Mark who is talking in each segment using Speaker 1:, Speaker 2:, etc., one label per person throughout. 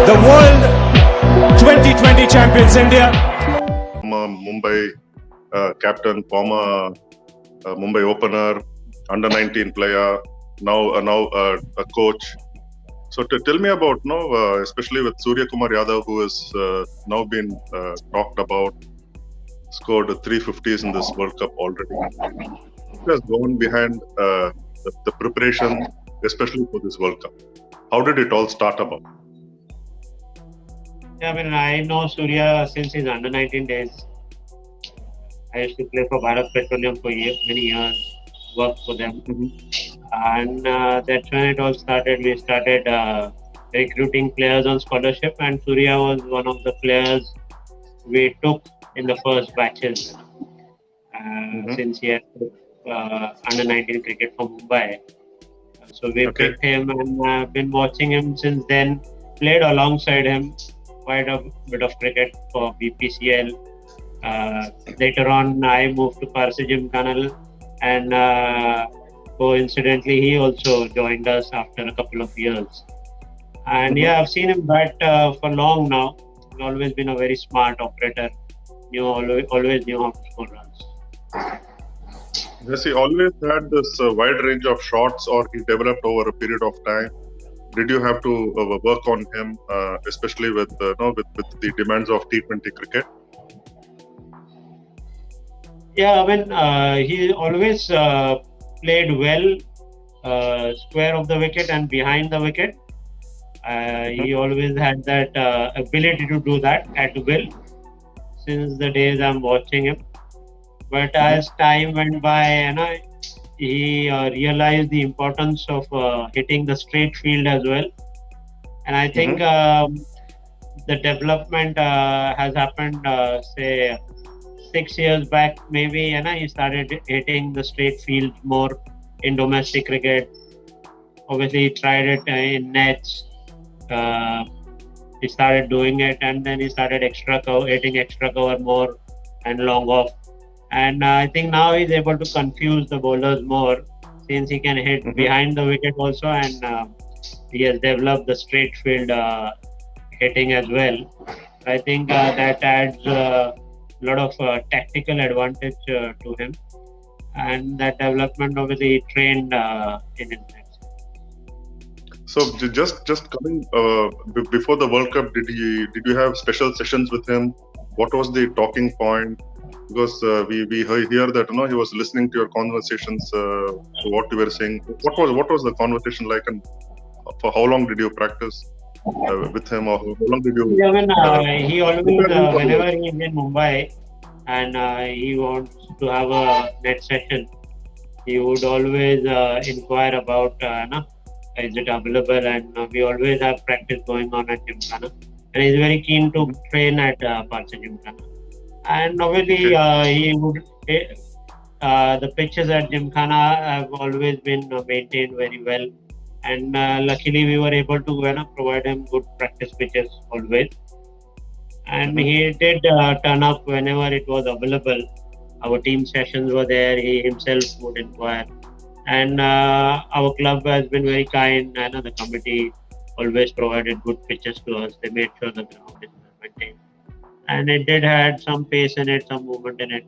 Speaker 1: the World 2020 champions India.
Speaker 2: Mumbai captain, former Mumbai opener, under 19 player, now a coach. So tell me about especially with Suryakumar Yadav, who has now been talked about, scored 350s in this World Cup already. He has gone behind the preparation, especially for this World Cup. How did it all start about?
Speaker 3: Yeah, I mean, I know Surya since his under 19 days. I used to play for Bharat Petroleum for many years, worked for them. And that's when it all started. We started recruiting players on scholarship, and Surya was one of the players we took in the first batches since he had under 19 cricket for Mumbai. So we picked him and been watching him since then, played alongside him quite a bit of cricket for BPCL. Later on, I moved to Parsee Gymkhana, and coincidentally, he also joined us after a couple of years. And I've seen him bat for long now. He's always been a very smart operator. Always knew how to score runs.
Speaker 2: Yes, he always had this wide range of shots, or he developed over a period of time. Did you have to work on him, especially with the demands of T20 cricket?
Speaker 3: Yeah, I mean, he always played well, square of the wicket and behind the wicket. He always had that ability to do that at will since the days I'm watching him. But as time went by, he realized the importance of hitting the straight field as well. And I think the development has happened, say, 6 years back, maybe. He started hitting the straight field more in domestic cricket. Obviously, he tried it in nets. He started doing it, and then he started hitting extra cover more and long off. And I think now he's able to confuse the bowlers more since he can hit behind the wicket also, and he has developed the straight field hitting as well. I think that adds a lot of tactical advantage to him, and that development obviously he trained in his nets.
Speaker 2: So just coming before the World Cup, did you have special sessions with him? What was the talking point? Because we hear that he was listening to your conversations, to what you were saying. What was the conversation like, and for how long did you practice with him, or how long did you?
Speaker 3: Yeah, I mean, he always whenever he's in Mumbai and he wants to have a net session, he would always inquire about is it available, and we always have practice going on at Gymkhana, and he's very keen to train at Parsee Gymkhana. And obviously, he would. The pitches at Gymkhana have always been maintained very well, and luckily we were able to provide him good practice pitches always. And he did turn up whenever it was available. Our team sessions were there. He himself would inquire, and our club has been very kind. The committee always provided good pitches to us. They made sure the ground is maintained. And it did had some pace in it, some movement in it.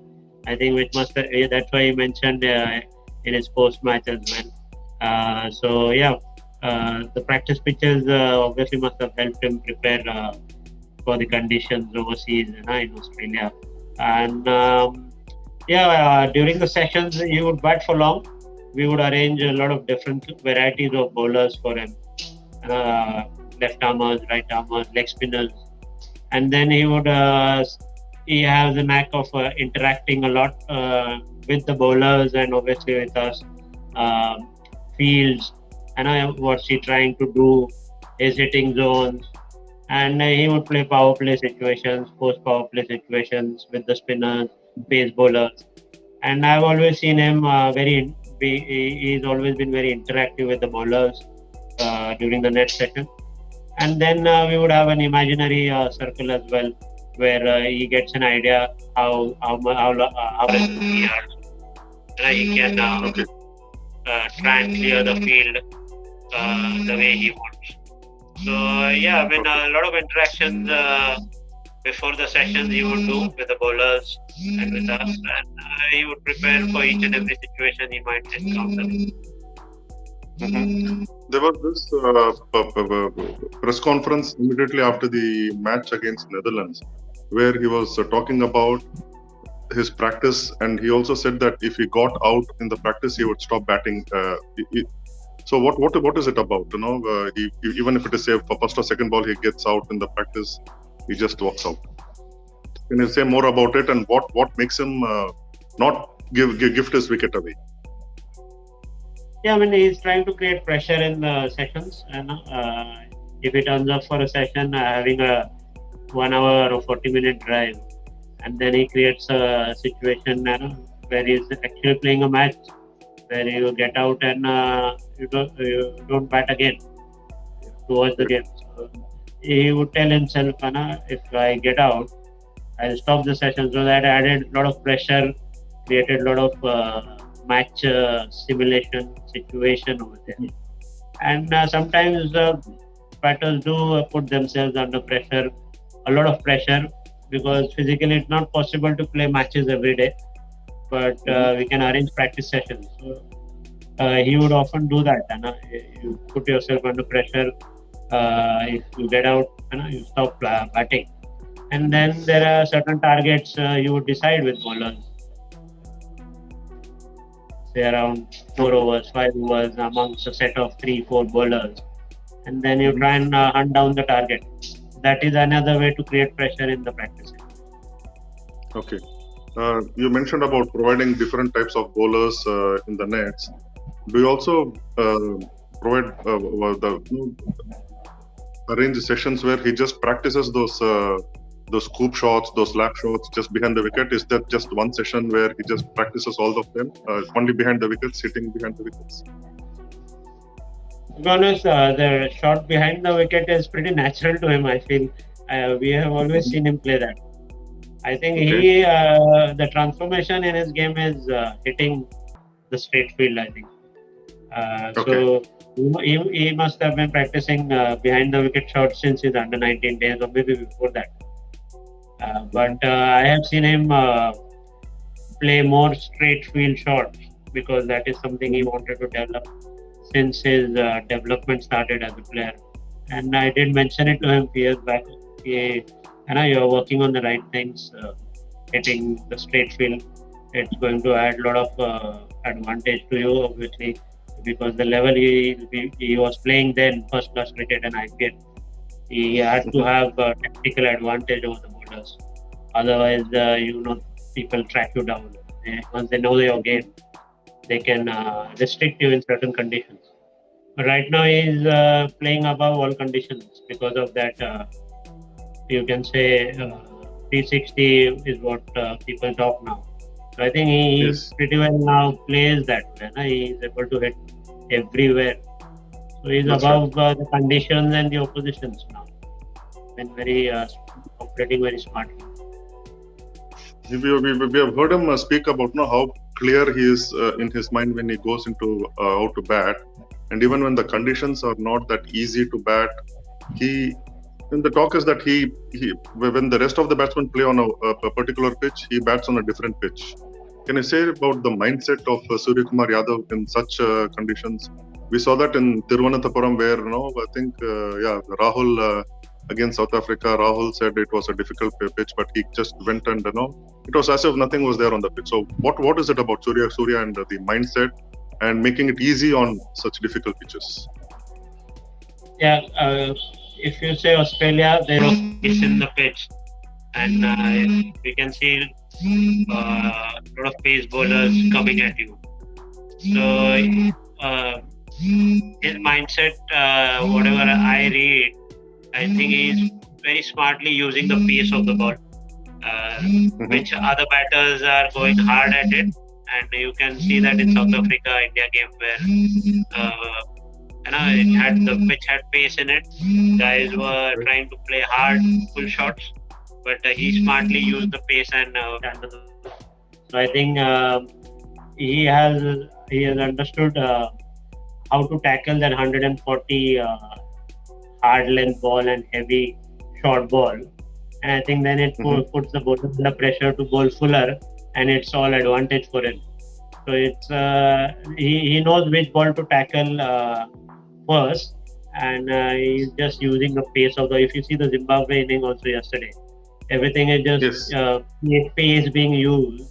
Speaker 3: I think that's why he mentioned in his post-match as well. The practice pitches obviously must have helped him prepare for the conditions overseas in Australia. And during the sessions, he would bat for long. We would arrange a lot of different varieties of bowlers for him. Left-armers, right-armers, leg spinners. And then he has a knack of interacting a lot with the bowlers and obviously with us, fields, and what's he trying to do, his hitting zones. And he would play power play situations, post power play situations with the spinners, pace bowlers. And I've always seen him he's always been very interactive with the bowlers during the net session. And then we would have an imaginary circle as well, where he gets an idea how he can try and clear the field the way he wants. So yeah, I mean a lot of interactions before the sessions he would do with the bowlers and with us, and he would prepare for each and every situation he might encounter.
Speaker 2: There was this press conference immediately after the match against Netherlands, where he was talking about his practice, and he also said that if he got out in the practice, he would stop batting. So what is it about? Even if it is say for first or second ball, he gets out in the practice, he just walks out. Can you say more about it, and what makes him not gift his wicket away?
Speaker 3: Yeah, I mean he's trying to create pressure in the sessions, and if he turns up for a session having a 1 hour or 40-minute drive, and then he creates a situation where he's actually playing a match where you get out and you don't bat again to watch the game. So he would tell himself, if I get out, I'll stop the session. So that added a lot of pressure, created a lot of match simulation situation over there. And sometimes batters do put themselves under pressure, a lot of pressure, because physically it's not possible to play matches every day, but we can arrange practice sessions. So he would often do that, you put yourself under pressure. If you get out, you stop batting, and then there are certain targets you would decide with bowlers, say around 4 overs, 5 overs amongst a set of 3-4 bowlers, and then you try and hunt down the target. That is another way to create pressure in the practice.
Speaker 2: Okay. You mentioned about providing different types of bowlers in the nets. Do you also provide arrange sessions where he just practices those scoop shots, those lap shots just behind the wicket? Is that just one session where he just practices all of them only behind the wickets, sitting behind the wickets?
Speaker 3: To be honest, the shot behind the wicket is pretty natural to him, I feel. We have always seen him play that. I think the transformation in his game is hitting the straight field, I think. So he must have been practicing behind the wicket shots since his under 19 days, or maybe before that. But I have seen him play more straight field shots because that is something he wanted to develop since his development started as a player. And I did mention it to him years back. You're working on the right things, hitting the straight field. It's going to add a lot of advantage to you, obviously, because the level he was playing then, first class cricket and IPL, he had to have a tactical advantage over the bowlers. Otherwise, people track you down. Once they know your game, they can restrict you in certain conditions. But right now, he's playing above all conditions because of that. You can say 360 is what people talk now. So I think he pretty well now plays that way. He is able to hit everywhere. So he's above the conditions and the oppositions now. Been operating very smartly.
Speaker 2: We have heard him speak about how clear he is in his mind when he goes into how to bat, and even when the conditions are not that easy to bat, the talk is that when the rest of the batsmen play on a particular pitch, he bats on a different pitch. Can you say about the mindset of Suryakumar Yadav in such conditions? We saw that in Thiruvananthapuram where, I think, Rahul against South Africa, Rahul said it was a difficult pitch, but he just went and, it was as if nothing was there on the pitch. So what is it about Surya and the mindset and making it easy on such difficult pitches?
Speaker 3: Yeah, if you say Australia, there was pace in the pitch, and we can see a lot of pace bowlers coming at you. So his mindset, whatever I read, I think he's very smartly using the pace of the ball, which other batters are going hard at it, and you can see that in South Africa-India game where the pitch had pace in it. Guys were trying to play hard, full shots, but he smartly used the pace and so I think he has hard length ball and heavy short ball. And I think then it puts the bowler under pressure to bowl fuller, and it's all advantage for him. So it's he knows which ball to tackle first, and he's just using the pace of the. If you see the Zimbabwe inning also yesterday, everything is just pace being used,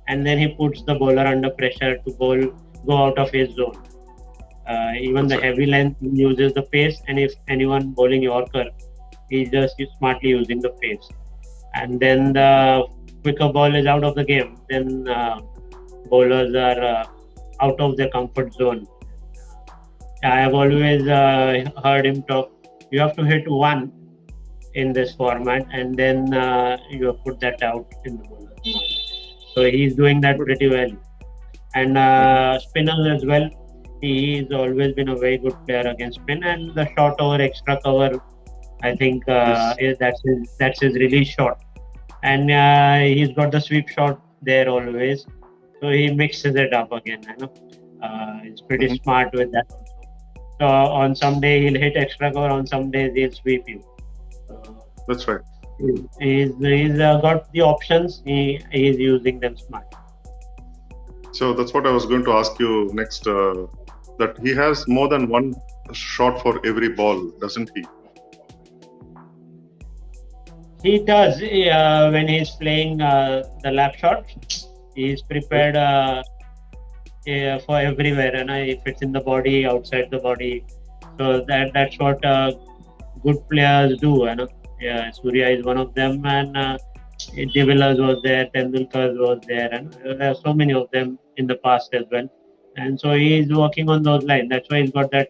Speaker 3: and then he puts the bowler under pressure to go out of his zone. Even the heavy length uses the pace, and if anyone bowling Yorker, he's just smartly using the pace. And then the quicker ball is out of the game, then bowlers are out of their comfort zone. I have always heard him talk. You have to hit one in this format, and then you have put that out in the bowler. So he's doing that pretty well. And spinners as well. He's always been a very good player against spin, and the short over extra cover, I think that's his release shot. And he's got the sweep shot there always, so he mixes it up again. He's pretty smart with that also. So on some day he'll hit extra cover, on some days he'll sweep you.
Speaker 2: That's right.
Speaker 3: He's got the options. He's using them smart.
Speaker 2: So that's what I was going to ask you next. That he has more than one shot for every ball, doesn't he?
Speaker 3: He does. When he's playing the lap shot, he's prepared for everywhere. And if it's in the body, outside the body, so that's what good players do. Surya is one of them, and De Villiers was there, Tendulkar was there, and there are so many of them in the past as well. And so he is working on those lines. That's why he's got that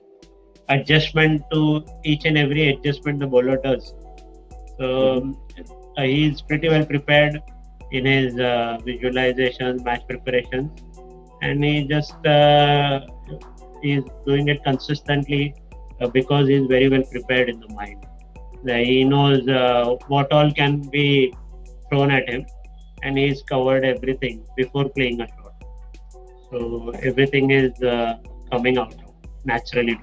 Speaker 3: adjustment to each and every adjustment the bowler does. So he's pretty well prepared in his visualizations, match preparations, and he just is doing it consistently because he's very well prepared in the mind. He knows what all can be thrown at him, and he's covered everything before playing a shot. So everything is coming out naturally.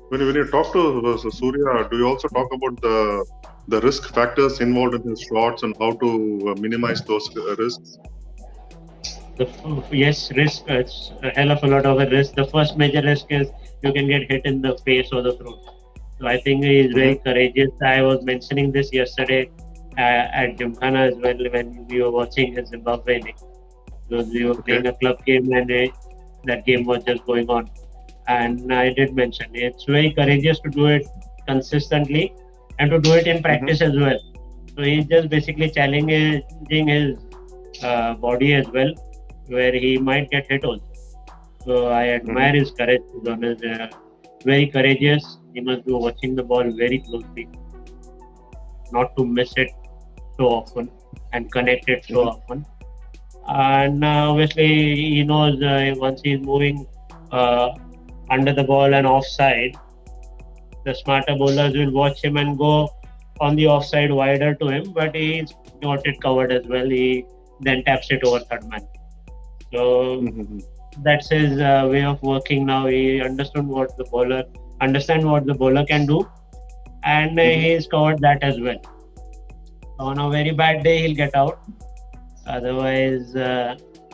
Speaker 2: When you talk to Surya, do you also talk about the risk factors involved in his shots and how to minimize those risks?
Speaker 3: Yes, risk. It's a hell of a lot of a risk. The first major risk is you can get hit in the face or the throat. So I think he is very courageous. I was mentioning this yesterday at Gymkhana as well when we were watching his Zimbabwe inning. Because we were playing a club game and that game was just going on. And I did mention it's very courageous to do it consistently and to do it in practice as well. So he's just basically challenging his body as well, where he might get hit also. So I admire his courage. He's very courageous. He must be watching the ball very closely, not to miss it so often and connect it so often. And obviously he knows once he's moving under the ball and offside, the smarter bowlers will watch him and go on the offside wider to him, but he's got it covered as well. He then taps it over third man. So that's his way of working now. He understands what the bowler can do, and he's covered that as well. On a very bad day, he'll get out. Otherwise,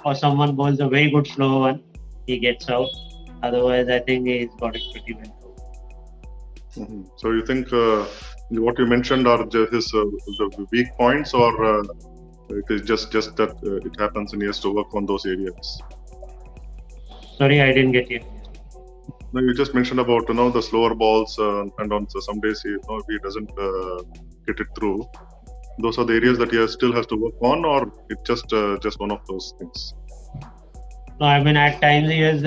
Speaker 3: or someone bowls a very good slow one, he gets out. Otherwise, I think he's got it pretty well.
Speaker 2: So you think what you mentioned are his the weak points, or it is just that it happens and he has to work on those areas?
Speaker 3: Sorry, I didn't get you.
Speaker 2: No, you just mentioned about the slower balls and on some days he doesn't get it through. Those are the areas that he still has to work on, or it's just one of those things?
Speaker 3: No, I mean at times he has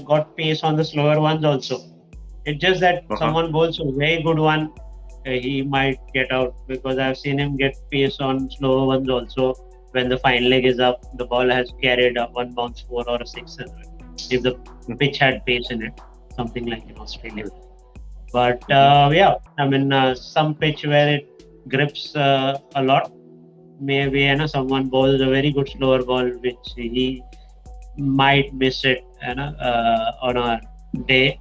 Speaker 3: got pace on the slower ones also. It's just that someone bowls a very good one, he might get out, because I've seen him get pace on slower ones also. When the fine leg is up, the ball has carried up one bounce 4 or a 6 if the pitch had pace in it, something like in Australia. But some pitch where it grips a lot, maybe someone bowls a very good slower ball which he might miss it on a day,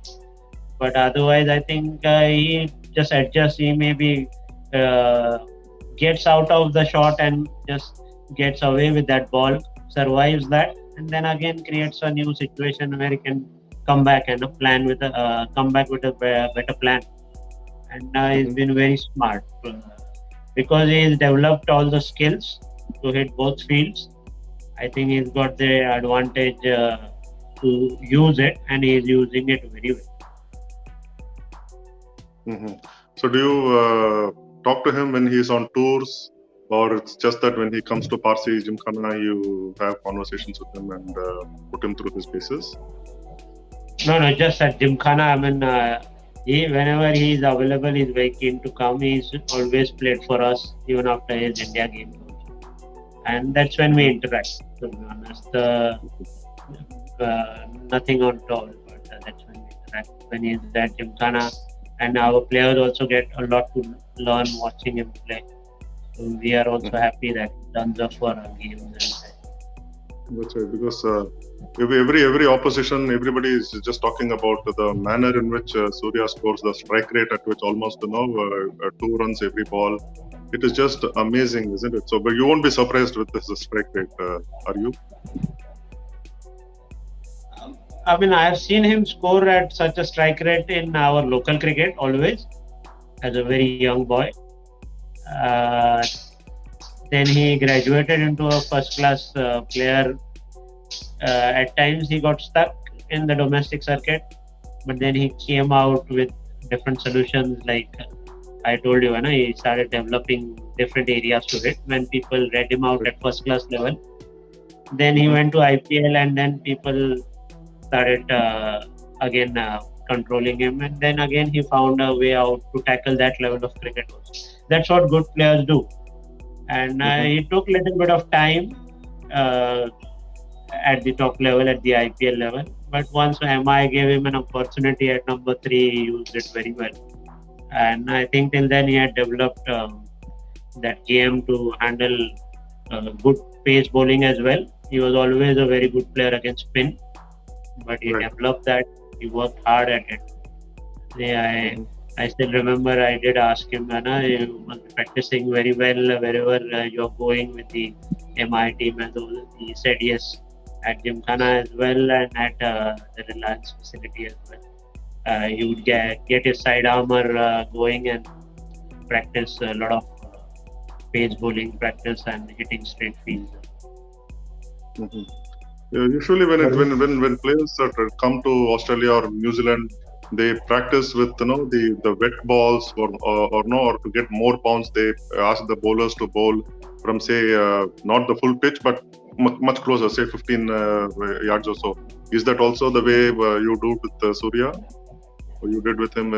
Speaker 3: But otherwise, I think he just adjusts. He maybe uh, gets out of the shot and just gets away with that ball, survives that, and then again creates a new situation where he can come back and come back with a better plan. And he's been very smart because he's developed all the skills to hit both fields. I think he's got the advantage to use it, and he's using it very well.
Speaker 2: So do you talk to him when he's on tours, or it's just that when he comes to Parsee Gymkhana, you have conversations with him and put him through his paces?
Speaker 3: No, just at Gymkhana. I mean, whenever he's available, he's very keen to come. He's always played for us, even after his India game. And that's when we interact, to be honest. Nothing on tour, but that's when we interact. When he's at Gymkhana, and our players also get a lot to learn watching him play. So we are also happy that he turns up for our games.
Speaker 2: That's right, because every opposition, everybody is just talking about the manner in which Surya scores, the strike rate at which almost 2 runs every ball. It is just amazing, isn't it? So, but you won't be surprised with this strike rate, are you?
Speaker 3: I mean, I have seen him score at such a strike rate in our local cricket always, as a very young boy. Then he graduated into a first-class player. At times he got stuck in the domestic circuit, but then he came out with different solutions. Like I told you, he started developing different areas to hit when people read him out at first-class level. Then he went to IPL, and then people started again controlling him, and then again he found a way out to tackle that level of cricket also. That's what good players do. And he took a little bit of time at the top level, at the IPL level. But once MI gave him an opportunity at number 3, he used it very well. And I think till then he had developed that game to handle good pace bowling as well. He was always a very good player against spin, but he developed that. He worked hard at it. I still remember I did ask him, you must be practicing very well wherever you're going with the MI team. And he said yes, at Gymkhana as well, and at the Reliance facility as well. He would get his side armor going and practice a lot of pace bowling practice and hitting straight fields.
Speaker 2: Usually, when players come to Australia or New Zealand, they practice with the wet balls or to get more bounce. They ask the bowlers to bowl from say not the full pitch but much closer, say 15 yards or so. Is that also the way you do with Surya, or you did with him?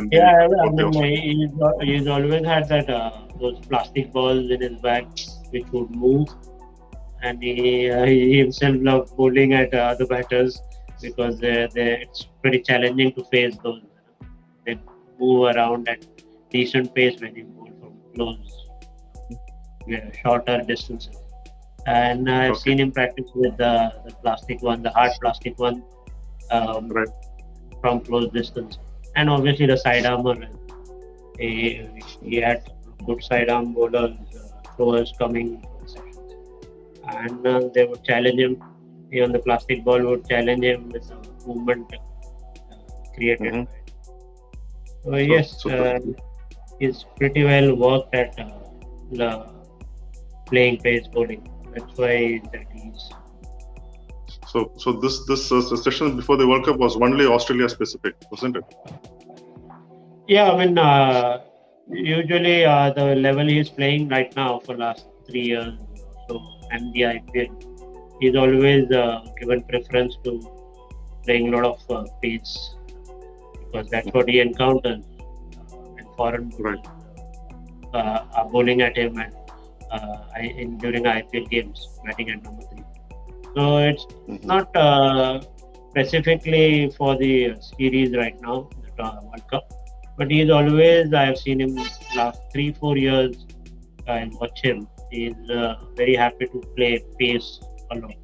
Speaker 3: He's always had that those plastic balls in his bag which would move, and he himself loved bowling at other batters because it's pretty challenging to face those. They move around at decent pace when you bowl from close, shorter distances. And I've seen him practice with the plastic one, the hard plastic one, from close distance. And obviously the sidearmer. He had good sidearm bowlers, throwers coming sessions. And they would challenge him. Even the plastic ball would challenge him with the movement created. So yes, he's pretty well worked at playing pace bowling. That's why that is.
Speaker 2: So this session before the World Cup was only Australia specific, wasn't it?
Speaker 3: Yeah, I mean, usually the level he's playing right now for last 3 years, and the IPL, he's always given preference to playing a lot of pace because that's what he encounters. And foreign bowlers are bowling at him during IPL games, batting at number 3. So it's not specifically for the series right now, the World Cup, but he's always, I've seen him last 3-4 years and watch him. He's very happy to play pace a lot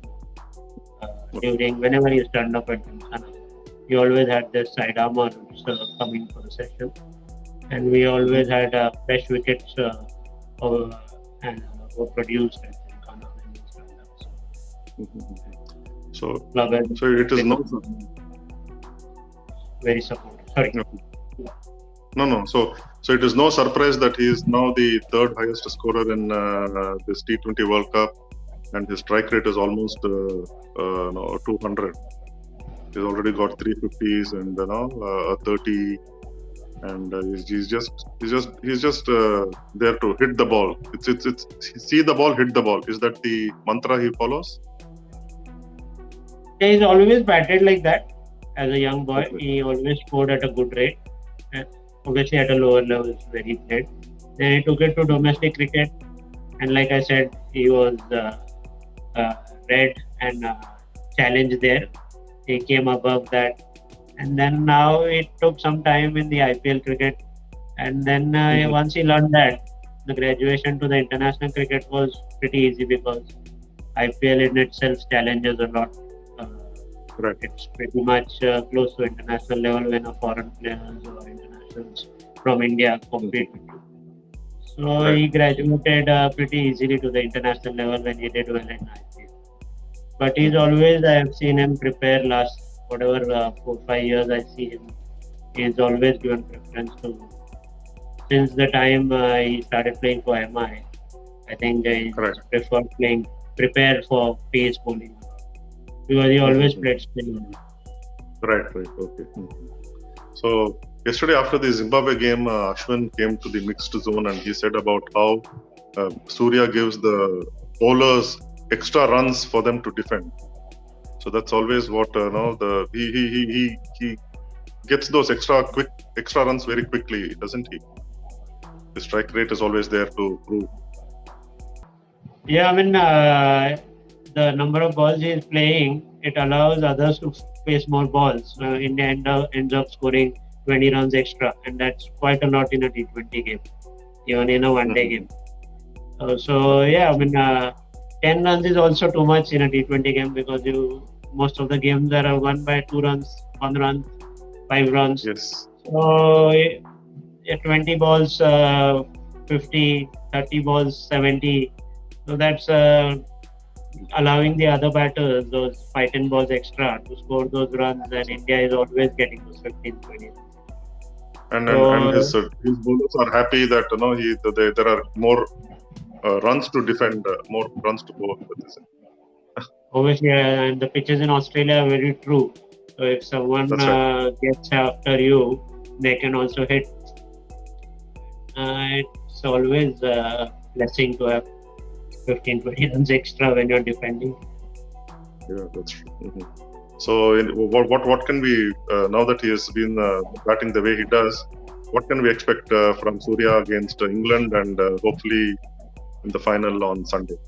Speaker 3: whenever he's turned up at Gymkhana. he always had this sidearmer coming for the session, and we always had fresh wickets and were produced at Gymkhana when he started.
Speaker 2: So,
Speaker 3: Club has
Speaker 2: so it is
Speaker 3: been
Speaker 2: no.
Speaker 3: very supportive. Sorry.
Speaker 2: No. So it is no surprise that he is now the third highest scorer in this T20 World Cup, and his strike rate is almost 200. He's already got 350s and a 30, and he's just there to hit the ball. It's see the ball, hit the ball. Is that the mantra he follows?
Speaker 3: He's always batted like that. As a young boy,
Speaker 2: Okay.
Speaker 3: he always scored at a good rate. Obviously, at a lower level where he played. Then he took it to domestic cricket, and like I said, he was read and challenged there. He came above that, and then now it took some time in the IPL cricket, and then once he learned that, the graduation to the international cricket was pretty easy because IPL in itself challenges a lot.
Speaker 2: Right.
Speaker 3: It's pretty much close to international level when a foreign players or internationals from India compete. So
Speaker 2: Right.
Speaker 3: he graduated pretty easily to the international level when he did well in IPL. But he's always, I have seen him prepare last whatever 4-5 years I see him. He's always given preference to, since the time he started playing for MI. I think he
Speaker 2: Correct.
Speaker 3: prepare for pace bowling because he always played spin.
Speaker 2: Right. Okay. So yesterday after the Zimbabwe game, Ashwin came to the mixed zone and he said about how Surya gives the bowlers extra runs for them to defend. So that's always what he gets those extra runs very quickly, doesn't he? The strike rate is always there to prove.
Speaker 3: Yeah, I mean, the number of balls he is playing, it allows others to face more balls. India ends up scoring 20 runs extra, and that's quite a lot in a T20 game, even in a one-day game. So yeah, I mean, 10 runs is also too much in a T20 game because most of the games are won by 2 runs, 1 run, 5 runs.
Speaker 2: Yes.
Speaker 3: So 20 balls, 50, 30 balls, 70. So that's allowing the other batters those 5-10 balls extra to score those runs, and India is always getting those 15-20 runs.
Speaker 2: And his bowlers are happy that there are more runs to defend, more runs to bowl.
Speaker 3: Obviously, and the pitches in Australia are very true. So if someone gets after you, they can also hit. It's always a blessing to have 15-20 runs extra when you're defending.
Speaker 2: Yeah, that's true. So, what can we now that he has been batting the way he does? What can we expect from Surya against England and hopefully in the final on Sunday?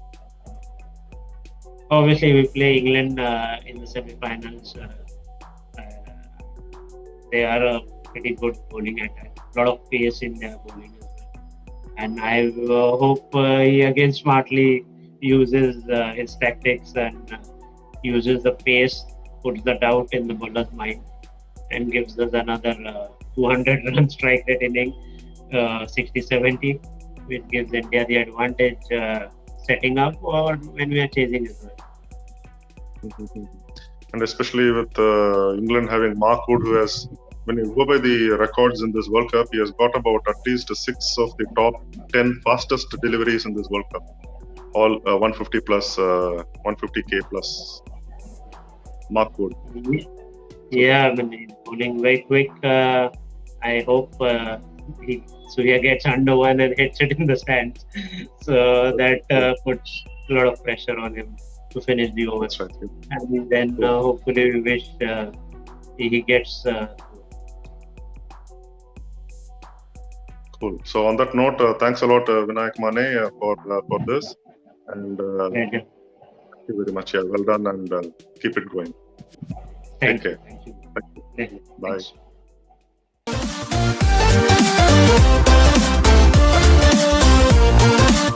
Speaker 3: Obviously, we play England in the semi-finals. They are a pretty good bowling attack. A lot of pace in their bowling as well. And I hope he again smartly uses his tactics and uses the pace, puts the doubt in the bowler's mind, and gives us another 200 run strike rate inning, 60-70, which gives India the advantage setting up or when we are chasing as well.
Speaker 2: And especially with England having Mark Wood, who has, when you go by the records in this World Cup, he has got about at least 6 of the top 10 fastest deliveries in this World Cup. All 150 plus, 150k plus. Mark Wood.
Speaker 3: Yeah, I mean, he's bowling very quick. I hope Surya gets under one and hits it in the stands. So that puts a lot of pressure on him to finish the over.
Speaker 2: That's right.
Speaker 3: And then hopefully we wish he gets.
Speaker 2: Cool. So on that note, thanks a lot, Vinayak Mane, for this. And thank you very much. Yeah, well done, and keep it going.
Speaker 3: Thank
Speaker 2: Take care.
Speaker 3: you.
Speaker 2: Thank you. Bye.
Speaker 3: Thanks.